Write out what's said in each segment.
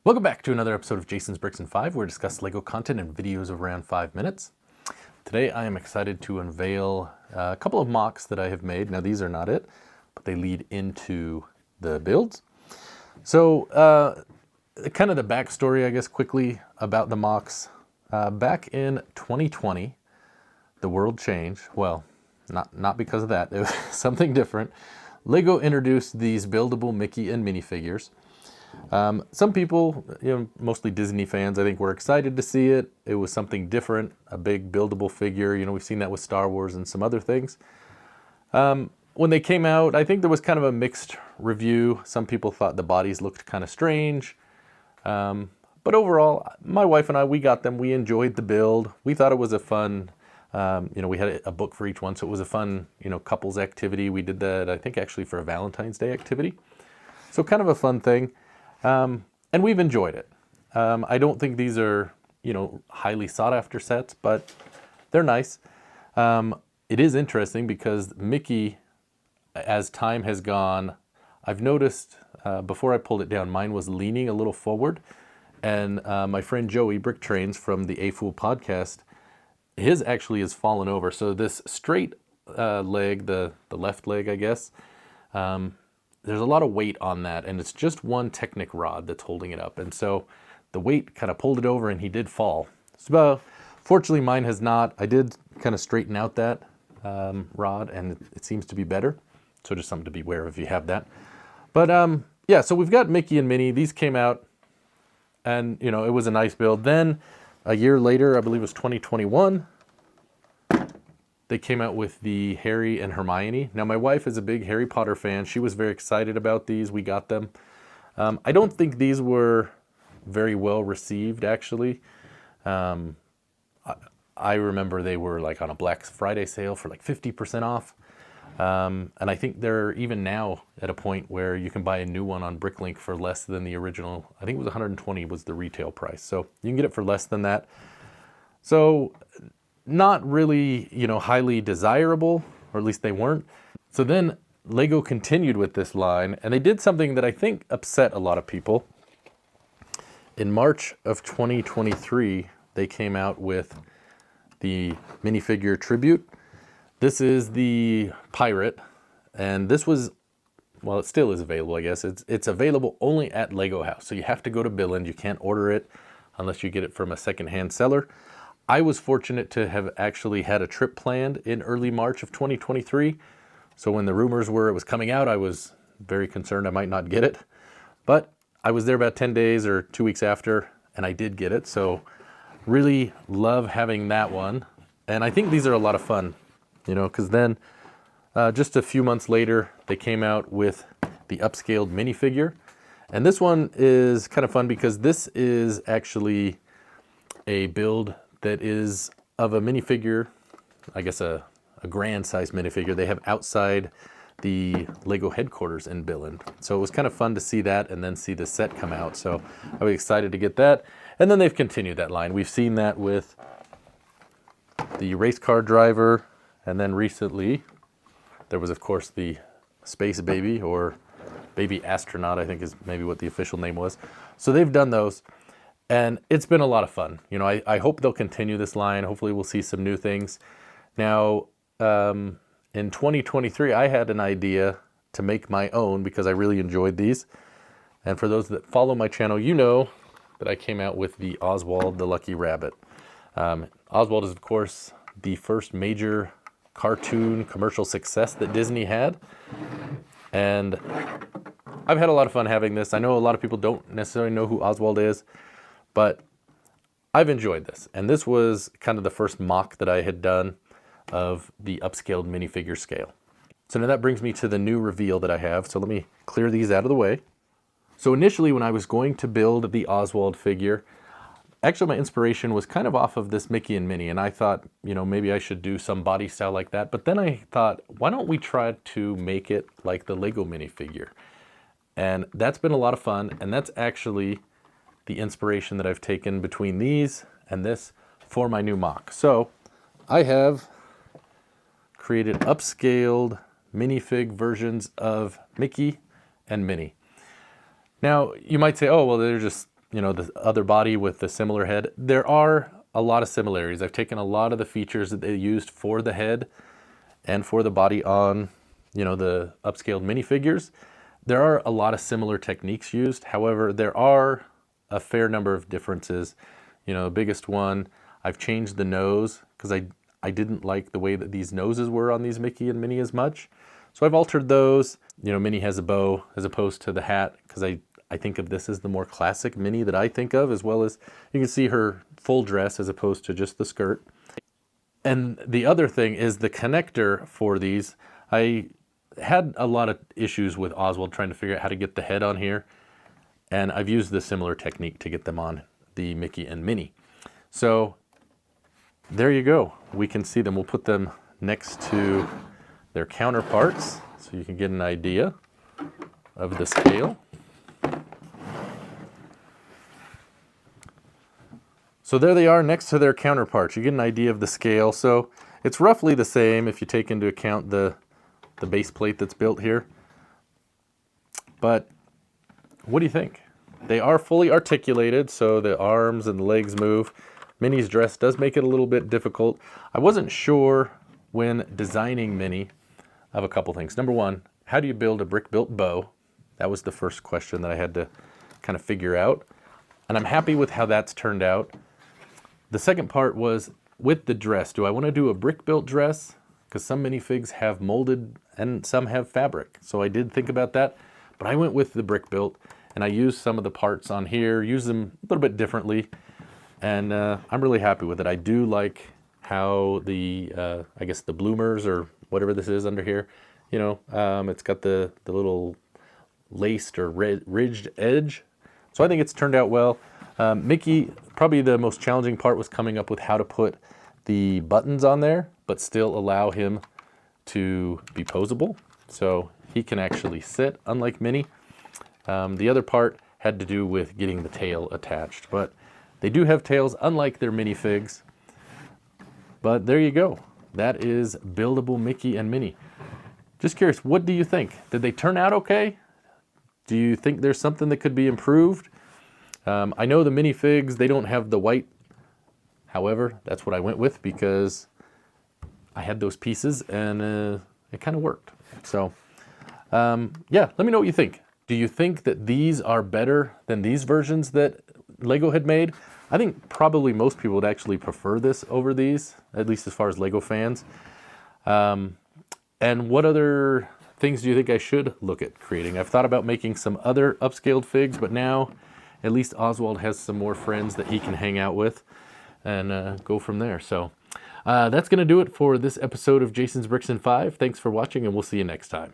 Welcome back to another episode of Jason's Bricks and 5, where we discuss LEGO content in videos of around 5 minutes. Today I am excited to unveil a couple of MOCs that I have made. Now these are not it, but they lead into the builds. So kind of the backstory, I guess, quickly about the MOCs. Back in 2020, the world changed. Well, not because of that, it was something different. LEGO introduced these buildable Mickey and Minnie figures. Some people, mostly Disney fans, I think, were excited to see it. It was something different, a big buildable figure. We've seen that with Star Wars and some other things. When they came out, I think there was kind of a mixed review. Some people thought the bodies looked kind of strange. But overall, my wife and I, we got them. We enjoyed the build. We thought it was a fun, we had a book for each one, so it was a fun, couples activity. We did that, I think, actually for a Valentine's Day activity. So kind of a fun thing. And we've enjoyed it. I don't think these are, highly sought after sets, but they're nice. It is interesting because Mickey, as time has gone, I've noticed before I pulled it down, mine was leaning a little forward. And my friend Joey Brick Trains from the A Fool podcast, his actually has fallen over. So this straight leg, the left leg, I guess, there's a lot of weight on that, and it's just one Technic rod that's holding it up. And so the weight kind of pulled it over, and he did fall. So fortunately, mine has not. I did kind of straighten out that rod, and it seems to be better. So just something to be aware of if you have that. But yeah, so we've got Mickey and Minnie. These came out, and it was a nice build. Then a year later, I believe it was 2021, they came out with the Harry and Hermione. Now, my wife is a big Harry Potter fan. She was very excited about these. We got them. I don't think these were very well received, actually. I remember they were like on a Black Friday sale for like 50% off. And I think they're even now at a point where you can buy a new one on Bricklink for less than the original. I think it was $120 was the retail price. So you can get it for less than that. So not really, highly desirable, or at least they weren't. So then LEGO continued with this line, and they did something that I think upset a lot of people. In March of 2023, they came out with the minifigure tribute. This is the pirate, and this was, well, it still is available, I guess. It's available only at LEGO House, so you have to go to Billund. You can't order it unless you get it from a secondhand seller. I was fortunate to have actually had a trip planned in early March of 2023. So when the rumors were it was coming out, I was very concerned I might not get it. But I was there about 10 days or 2 weeks after, and I did get it. So really love having that one. And I think these are a lot of fun, because then just a few months later, they came out with the Upscaled Minifigure. And this one is kind of fun because this is actually a build that is of a minifigure, I guess a grand size minifigure. They have outside the LEGO headquarters in Billund. So it was kind of fun to see that and then see the set come out. So I was excited to get that. And then they've continued that line. We've seen that with the race car driver. And then recently, there was, of course, the space baby, or baby astronaut, I think is maybe what the official name was. So they've done those. And it's been a lot of fun. I hope they'll continue this line. Hopefully we'll see some new things. Now, in 2023, I had an idea to make my own because I really enjoyed these. And for those that follow my channel, you know that I came out with the Oswald the Lucky Rabbit. Oswald is, of course, the first major cartoon commercial success that Disney had. And I've had a lot of fun having this. I know a lot of people don't necessarily know who Oswald is, but I've enjoyed this. And this was kind of the first MOC that I had done of the upscaled minifigure scale. So now that brings me to the new reveal that I have. So let me clear these out of the way. So initially when I was going to build the Oswald figure, actually my inspiration was kind of off of this Mickey and Minnie. And I thought, maybe I should do some body style like that. But then I thought, why don't we try to make it like the Lego minifigure? And that's been a lot of fun. And that's actually the inspiration that I've taken between these and this for my new MOC. So I have created upscaled minifig versions of Mickey and Minnie. Now, you might say, oh, well, they're just, you know, the other body with the similar head. There are a lot of similarities. I've taken a lot of the features that they used for the head and for the body on, you know, the upscaled minifigures. There are a lot of similar techniques used. However, there are a fair number of differences. You know, the biggest one, I've changed the nose because I didn't like the way that these noses were on these Mickey and Minnie as much. So I've altered those. You know, Minnie has a bow as opposed to the hat because I think of this as the more classic Minnie that I think of, as well as you can see her full dress as opposed to just the skirt. And the other thing is the connector for these. I had a lot of issues with Oswald trying to figure out how to get the head on here. And I've used the similar technique to get them on the Mickey and Minnie. So there you go. We can see them. We'll put them next to their counterparts so you can get an idea of the scale. So there they are next to their counterparts. You get an idea of the scale. So it's roughly the same if you take into account the base plate that's built here. But what do you think? They are fully articulated, so the arms and the legs move. Minnie's dress does make it a little bit difficult. I wasn't sure when designing Minnie of a couple things. Number one, how do you build a brick-built bow? That was the first question that I had to kind of figure out. And I'm happy with how that's turned out. The second part was with the dress. Do I want to do a brick-built dress? Because some minifigs have molded and some have fabric. So I did think about that, but I went with the brick-built and I used some of the parts on here, used them a little bit differently, and I'm really happy with it. I do like how the, I guess the bloomers or whatever this is under here, you know, it's got the little laced or ridged edge. So I think it's turned out well. Mickey, probably the most challenging part was coming up with how to put the buttons on there, but still allow him to be posable. So he can actually sit, unlike Minnie. The other part had to do with getting the tail attached, but they do have tails, unlike their minifigs. But there you go. That is buildable Mickey and Minnie. Just curious, what do you think? Did they turn out okay? Do you think there's something that could be improved? I know the minifigs, they don't have the white. However, that's what I went with because I had those pieces and it kind of worked. So yeah, let me know what you think. Do you think that these are better than these versions that Lego had made? I think probably most people would actually prefer this over these, at least as far as Lego fans. And what other things do you think I should look at creating? I've thought about making some other upscaled figs, but now at least Oswald has some more friends that he can hang out with and go from there. So that's going to do it for this episode of Jason's Bricks in 5. Thanks for watching, and we'll see you next time.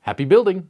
Happy building!